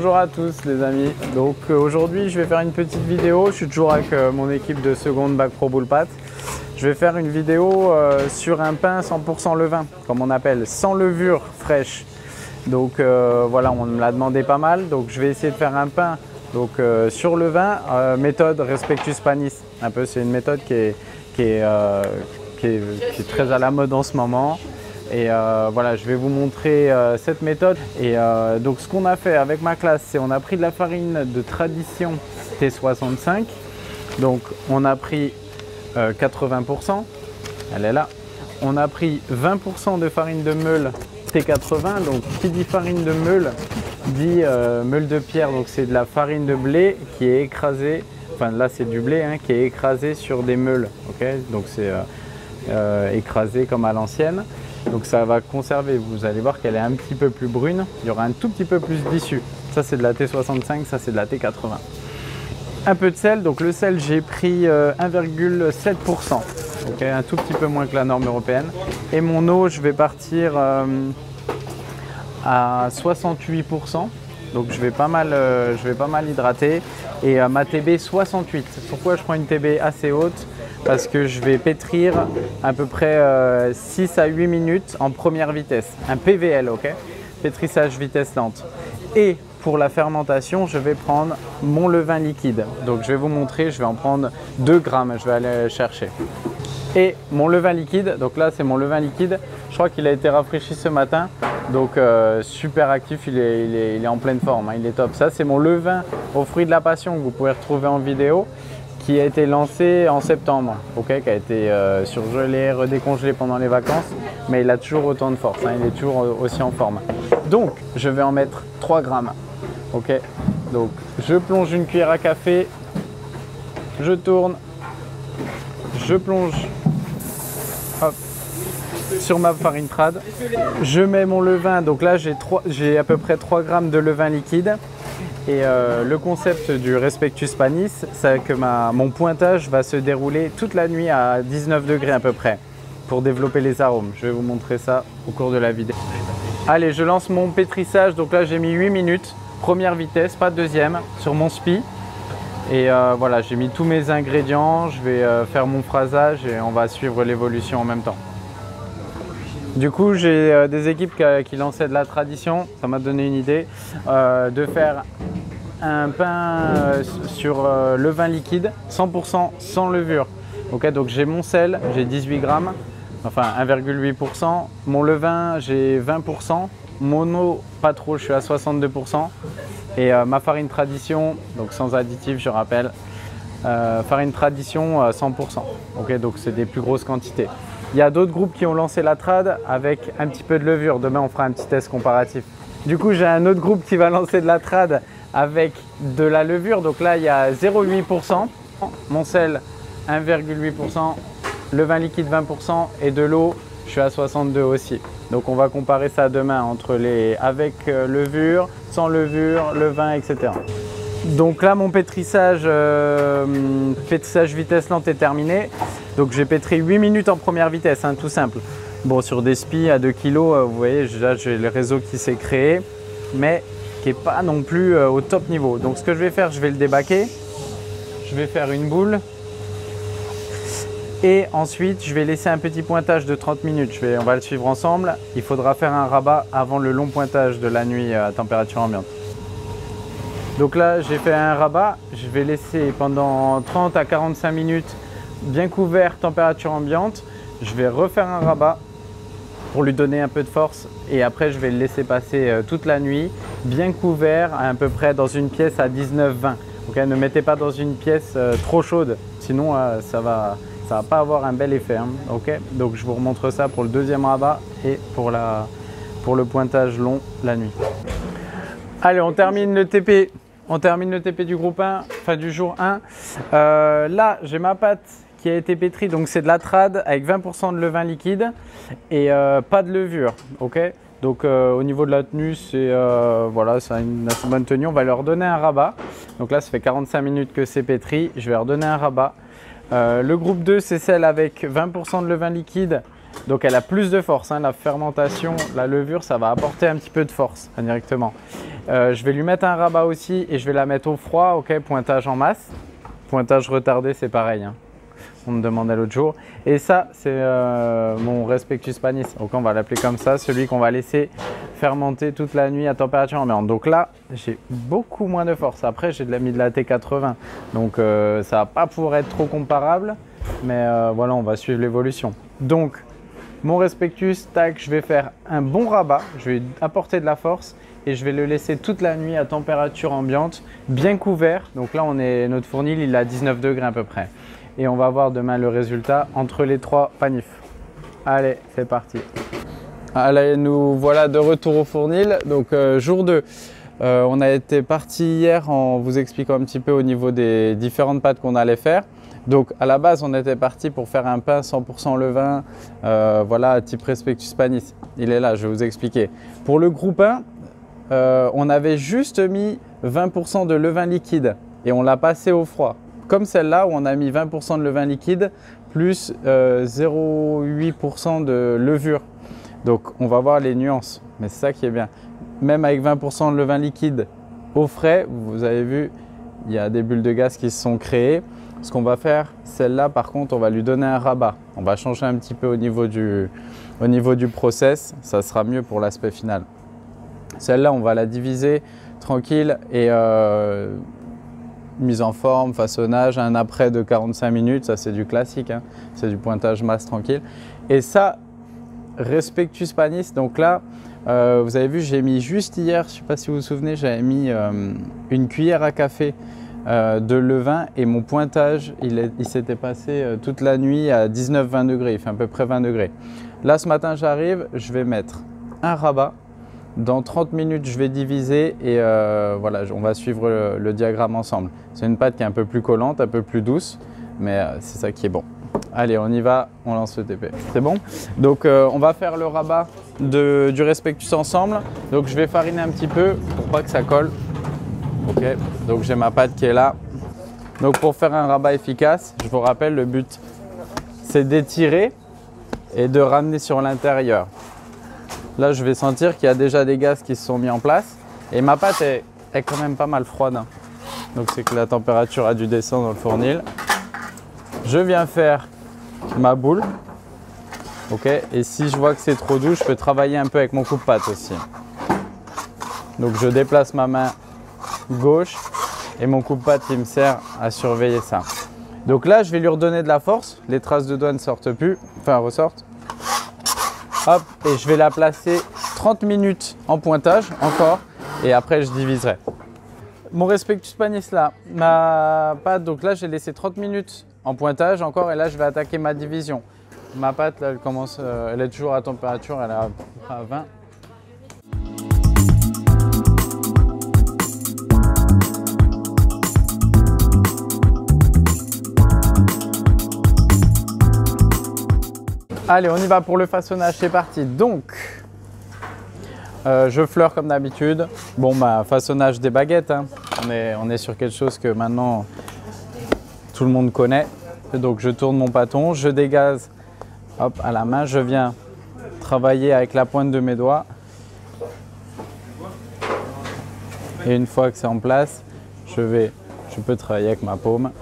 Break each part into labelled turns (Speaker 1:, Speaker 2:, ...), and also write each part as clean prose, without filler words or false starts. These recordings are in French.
Speaker 1: Bonjour à tous les amis, donc aujourd'hui je vais faire une petite vidéo, je suis toujours avec mon équipe de seconde Bac Pro Bull Pat. Je vais faire une vidéo sur un pain 100% levain, comme on appelle, sans levure fraîche. Donc voilà, on me l'a demandé pas mal, donc je vais essayer de faire un pain donc, sur levain, méthode Respectus Panis. Un peu, c'est une méthode qui est très à la mode en ce moment. Et voilà, je vais vous montrer cette méthode. Et donc ce qu'on a fait avec ma classe, c'est on a pris de la farine de tradition T65. Donc on a pris 80%, elle est là. On a pris 20% de farine de meule T80. Donc qui dit farine de meule dit meule de pierre. Donc c'est de la farine de blé qui est écrasée. Enfin là c'est du blé hein, qui est écrasé sur des meules. Okay, donc c'est écrasé comme à l'ancienne. Donc ça va conserver, vous allez voir qu'elle est un petit peu plus brune, il y aura un tout petit peu plus d'issue. Ça c'est de la T65, ça c'est de la T80. Un peu de sel, donc le sel j'ai pris 1,7%, okay, un tout petit peu moins que la norme européenne. Et mon eau je vais partir à 68%, donc je vais pas mal hydrater. Et ma TB 68, pourquoi je prends une TB assez haute? Parce que je vais pétrir à peu près 6 à 8 minutes en première vitesse, un PVL, ok? Pétrissage vitesse lente. Et pour la fermentation, je vais prendre mon levain liquide. Donc je vais vous montrer, je vais en prendre 2 grammes, je vais aller chercher. Et mon levain liquide, donc là c'est mon levain liquide, je crois qu'il a été rafraîchi ce matin, donc super actif, il est en pleine forme, hein, il est top. Ça c'est mon levain aux fruits de la passion que vous pouvez retrouver en vidéo, qui a été lancé en septembre, okay, qui a été surgelé, redécongelé pendant les vacances, mais il a toujours autant de force, hein, il est toujours aussi en forme. Donc je vais en mettre 3 grammes, ok. Donc je plonge une cuillère à café, je tourne, je plonge hop, sur ma farine trad, je mets mon levain, donc là j'ai à peu près 3 grammes de levain liquide. Et le concept du Respectus Panis, c'est que mon pointage va se dérouler toute la nuit à 19 degrés à peu près pour développer les arômes. Je vais vous montrer ça au cours de la vidéo. Allez, je lance mon pétrissage. Donc là, j'ai mis 8 minutes, première vitesse, pas deuxième, sur mon spi. Et voilà, j'ai mis tous mes ingrédients. Je vais faire mon phrasage et on va suivre l'évolution en même temps. Du coup, j'ai des équipes qui lançaient de la tradition, ça m'a donné une idée, de faire un pain sur levain liquide, 100% sans levure. Okay, donc j'ai mon sel, j'ai 18 grammes, enfin 1,8%. Mon levain, j'ai 20%. Mon eau, pas trop, je suis à 62%. Et ma farine tradition, donc sans additifs, je rappelle, farine tradition 100%. Okay, donc c'est des plus grosses quantités. Il y a d'autres groupes qui ont lancé la trad avec un petit peu de levure. Demain, on fera un petit test comparatif. Du coup, j'ai un autre groupe qui va lancer de la trad avec de la levure. Donc là, il y a 0,8%. Mon sel, 1,8%. Levain liquide, 20%. Et de l'eau, je suis à 62 aussi. Donc, on va comparer ça demain entre les avec levure, sans levure, levain, etc. Donc là, mon pétrissage vitesse lente est terminé. Donc j'ai pétri 8 minutes en première vitesse, hein, tout simple. Bon, sur des spies à 2 kg, vous voyez, déjà j'ai le réseau qui s'est créé, mais qui n'est pas non plus au top niveau. Donc ce que je vais faire, je vais le débaquer. Je vais faire une boule. Et ensuite, je vais laisser un petit pointage de 30 minutes. On va le suivre ensemble. Il faudra faire un rabat avant le long pointage de la nuit à température ambiante. Donc là, j'ai fait un rabat. Je vais laisser pendant 30 à 45 minutes bien couvert, température ambiante. Je vais refaire un rabat pour lui donner un peu de force et après je vais le laisser passer toute la nuit, bien couvert à peu près dans une pièce à 19-20. Okay, ne mettez pas dans une pièce trop chaude, sinon ça va pas avoir un bel effet. Hein. Okay, donc je vous remontre ça pour le deuxième rabat et pour le pointage long la nuit. Allez, on termine le TP. On termine le TP du groupe 1, enfin du jour 1. Là, j'ai ma pâte qui a été pétrie, donc c'est de la trad avec 20% de levain liquide et pas de levure. Okay, donc au niveau de la tenue, voilà, ça a une assez bonne tenue. On va leur donner un rabat. Donc là, ça fait 45 minutes que c'est pétri. Je vais leur donner un rabat. Le groupe 2, c'est celle avec 20% de levain liquide Donc elle a plus de force, hein. La fermentation, la levure, ça va apporter un petit peu de force indirectement. Je vais lui mettre un rabat aussi et je vais la mettre au froid, ok, pointage en masse. Pointage retardé, c'est pareil, hein. On me demandait l'autre jour. Et ça, c'est mon Respectus panis. Donc on va l'appeler comme ça, celui qu'on va laisser fermenter toute la nuit à température ambiante. Donc là, j'ai beaucoup moins de force. Après, j'ai mis de la T80. Donc ça va pas pouvoir être trop comparable. Mais voilà, on va suivre l'évolution. Donc, mon Respectus, tac, je vais faire un bon rabat. Je vais apporter de la force. Et je vais le laisser toute la nuit à température ambiante, bien couvert. Donc là, notre fournil, il est à 19 degrés à peu près. Et on va voir demain le résultat entre les 3 panifs. Allez, c'est parti. Allez, nous voilà de retour au fournil. Donc jour 2, on a été parti hier en vous expliquant un petit peu au niveau des différentes pâtes qu'on allait faire. Donc à la base, on était parti pour faire un pain 100% levain, voilà, type Respectus panis. Il est là, je vais vous expliquer. Pour le groupe 1, on avait juste mis 20% de levain liquide et on l'a passé au froid. Comme celle-là où on a mis 20% de levain liquide plus 0,8% de levure. Donc on va voir les nuances, mais c'est ça qui est bien. Même avec 20% de levain liquide au frais, vous avez vu, il y a des bulles de gaz qui se sont créées. Ce qu'on va faire, celle-là par contre, on va lui donner un rabat. On va changer un petit peu au niveau du process, ça sera mieux pour l'aspect final. Celle-là, on va la diviser tranquille et mise en forme, façonnage, un après de 45 minutes, ça c'est du classique, hein. C'est du pointage masse tranquille. Et ça, Respectus panis, donc là, vous avez vu, j'ai mis juste hier, je ne sais pas si vous vous souvenez, j'avais mis une cuillère à café de levain et mon pointage, il s'était passé toute la nuit à 19-20 degrés, il fait à peu près 20 degrés. Là, ce matin, j'arrive, je vais mettre un rabat. Dans 30 minutes, je vais diviser et voilà, on va suivre le diagramme ensemble. C'est une pâte qui est un peu plus collante, un peu plus douce, mais c'est ça qui est bon. Allez, on y va, on lance le TP. C'est bon? Donc, on va faire le rabat du Respectus ensemble. Donc, je vais fariner un petit peu pour pas que ça colle. Ok, donc j'ai ma pâte qui est là. Donc, pour faire un rabat efficace, je vous rappelle, le but, c'est d'étirer et de ramener sur l'intérieur. Là, je vais sentir qu'il y a déjà des gaz qui se sont mis en place. Et ma pâte est quand même pas mal froide. Donc, c'est que la température a dû descendre dans le fournil. Je viens faire ma boule. Ok. Et si je vois que c'est trop doux, je peux travailler un peu avec mon coupe-pâte aussi. Donc, je déplace ma main gauche et mon coupe-pâte qui me sert à surveiller ça. Donc là, je vais lui redonner de la force. Les traces de doigts ne sortent plus, enfin ressortent. Hop, et je vais la placer 30 minutes en pointage encore et après je diviserai. Mon Respectus panis là, ma pâte, donc là j'ai laissé 30 minutes en pointage encore et là je vais attaquer ma division. Ma pâte là, elle est toujours à température, elle est à 20. Allez, on y va pour le façonnage, c'est parti. Donc, je fleure comme d'habitude. Bon, bah, façonnage des baguettes, hein. On est sur quelque chose que maintenant tout le monde connaît. Donc, je tourne mon bâton, je dégaze hop, à la main. Je viens travailler avec la pointe de mes doigts. Et une fois que c'est en place, je peux travailler avec ma paume.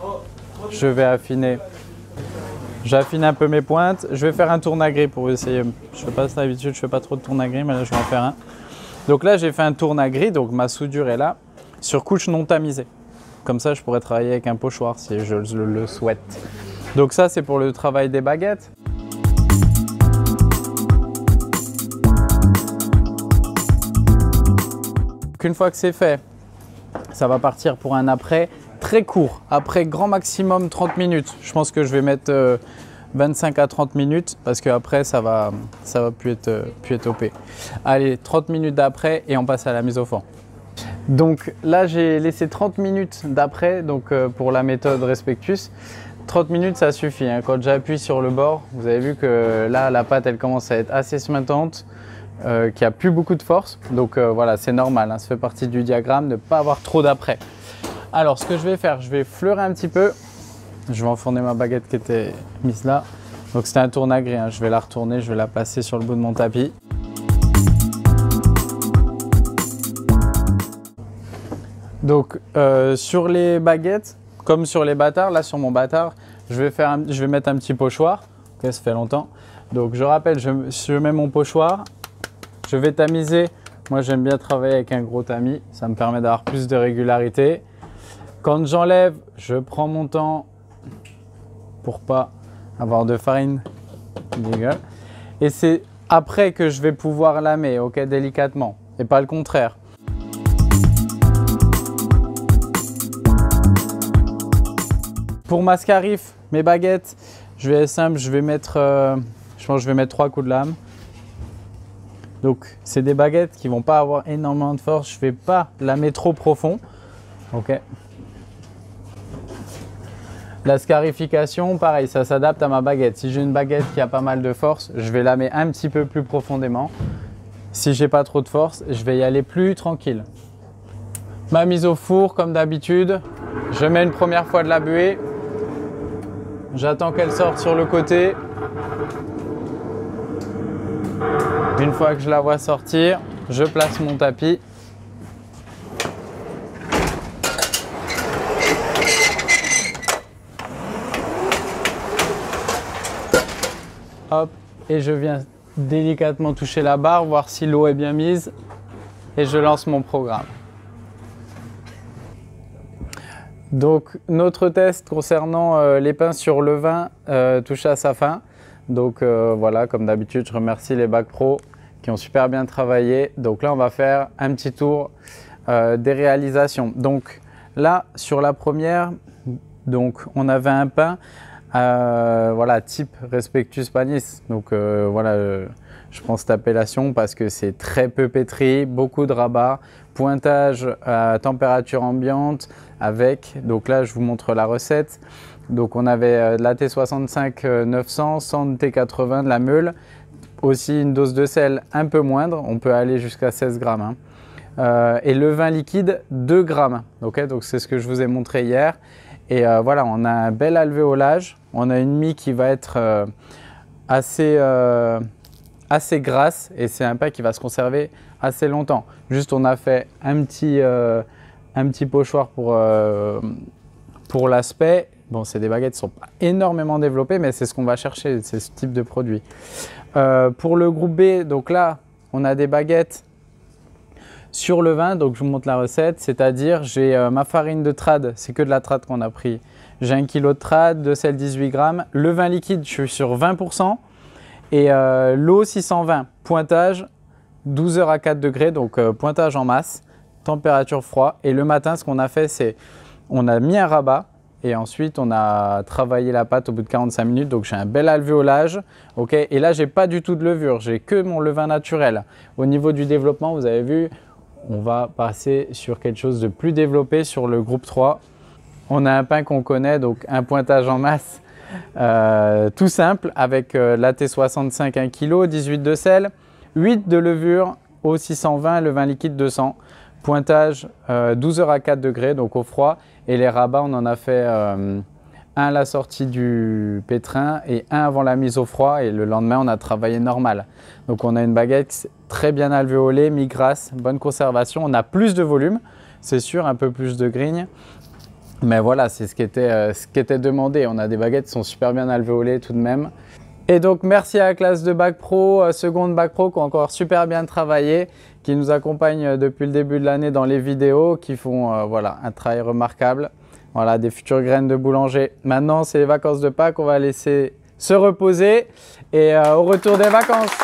Speaker 1: Je vais affiner. J'affine un peu mes pointes. Je vais faire un tourne-gris pour essayer. Je fais pas ça d'habitude, je fais pas trop de tourne-gris, mais là je vais en faire un. Donc là j'ai fait un tourne-gris, donc ma soudure est là, sur couche non tamisée. Comme ça je pourrais travailler avec un pochoir si je le souhaite. Donc ça c'est pour le travail des baguettes. Une fois que c'est fait, ça va partir pour un après très court, après grand maximum 30 minutes. Je pense que je vais mettre 25 à 30 minutes parce qu'après ça va plus être OP. Allez, 30 minutes d'après et on passe à la mise au four. Donc là j'ai laissé 30 minutes d'après, donc pour la méthode Respectus. 30 minutes ça suffit, hein. Quand j'appuie sur le bord, vous avez vu que là la pâte elle commence à être assez suintante. Qui a plus beaucoup de force, donc voilà, c'est normal, hein, ça fait partie du diagramme de ne pas avoir trop d'après. Alors ce que je vais faire, je vais fleurer un petit peu, je vais enfourner ma baguette qui était mise là, Donc c'était un tourne-à-grille, hein. Je vais la retourner, je vais la placer sur le bout de mon tapis. Donc sur les baguettes, comme sur les bâtards, là sur mon bâtard, je vais mettre un petit pochoir. Okay, ça fait longtemps. Donc je rappelle, je mets mon pochoir, je vais tamiser. Moi j'aime bien travailler avec un gros tamis, ça me permet d'avoir plus de régularité. Quand j'enlève, je prends mon temps pour pas avoir de farine. Et c'est après que je vais pouvoir lamer, ok, délicatement, et pas le contraire. Pour ma scarif, mes baguettes, je vais être simple, je pense que je vais mettre 3 coups de lame. Donc c'est des baguettes qui vont pas avoir énormément de force, je vais pas lamer trop profond, ok. La scarification, pareil, ça s'adapte à ma baguette. Si j'ai une baguette qui a pas mal de force, je vais lamer un petit peu plus profondément. Si j'ai pas trop de force, je vais y aller plus tranquille. Ma mise au four, comme d'habitude, je mets une première fois de la buée. J'attends qu'elle sorte sur le côté. Une fois que je la vois sortir, je place mon tapis. Hop, et je viens délicatement toucher la barre, voir si l'eau est bien mise et je lance mon programme. Donc notre test concernant les pains sur levain touche à sa fin. Donc voilà, comme d'habitude, je remercie les Bac Pro qui ont super bien travaillé. Donc là, on va faire un petit tour des réalisations. Donc là, sur la première, donc on avait un pain voilà, type Respectus Panis. Donc voilà, je prends cette appellation parce que c'est très peu pétri, beaucoup de rabat, pointage à température ambiante avec, donc là je vous montre la recette. Donc on avait de la T65 900, 100 T80 de la meule, aussi une dose de sel un peu moindre, on peut aller jusqu'à 16 grammes. Hein. Et le vin liquide 2 grammes, okay, donc c'est ce que je vous ai montré hier. Et voilà, on a un bel alvéolage, on a une mie qui va être assez grasse et c'est un pain qui va se conserver assez longtemps. Juste on a fait un petit pochoir pour l'aspect. Bon, c'est des baguettes qui ne sont pas énormément développées, mais c'est ce qu'on va chercher, c'est ce type de produit. Pour le groupe B, donc là, on a des baguettes sur le vin, donc je vous montre la recette, c'est-à-dire j'ai ma farine de trad, c'est que de la trad qu'on a pris. J'ai 1 kg de trad, de sel 18 grammes. Le vin liquide, je suis sur 20%. Et l'eau 620, pointage 12 heures à 4 degrés, donc pointage en masse, température froid. Et le matin, ce qu'on a fait, c'est on a mis un rabat et ensuite on a travaillé la pâte au bout de 45 minutes. Donc j'ai un bel alvéolage, okay. Et là, j'ai pas du tout de levure, j'ai que mon levain naturel. Au niveau du développement, vous avez vu, on va passer sur quelque chose de plus développé sur le groupe 3. On a un pain qu'on connaît, donc un pointage en masse. Tout simple avec la T65 1 kg, 18 de sel, 8 de levure au 620, le vin liquide 200, pointage 12 heures à 4 degrés, donc au froid. Et les rabats, on en a fait un à la sortie du pétrin et un avant la mise au froid. Et le lendemain, on a travaillé normal. Donc on a une baguette très bien alvéolée, mi-grasse, bonne conservation. On a plus de volume, c'est sûr, un peu plus de grigne. Mais voilà, c'est ce qui était demandé. On a des baguettes qui sont super bien alvéolées tout de même. Et donc, merci à la classe de Bac Pro, seconde Bac Pro, qui ont encore super bien travaillé, qui nous accompagnent depuis le début de l'année dans les vidéos, qui font voilà, un travail remarquable. Voilà, des futures graines de boulanger. Maintenant, c'est les vacances de Pâques, on va laisser se reposer et au retour des vacances.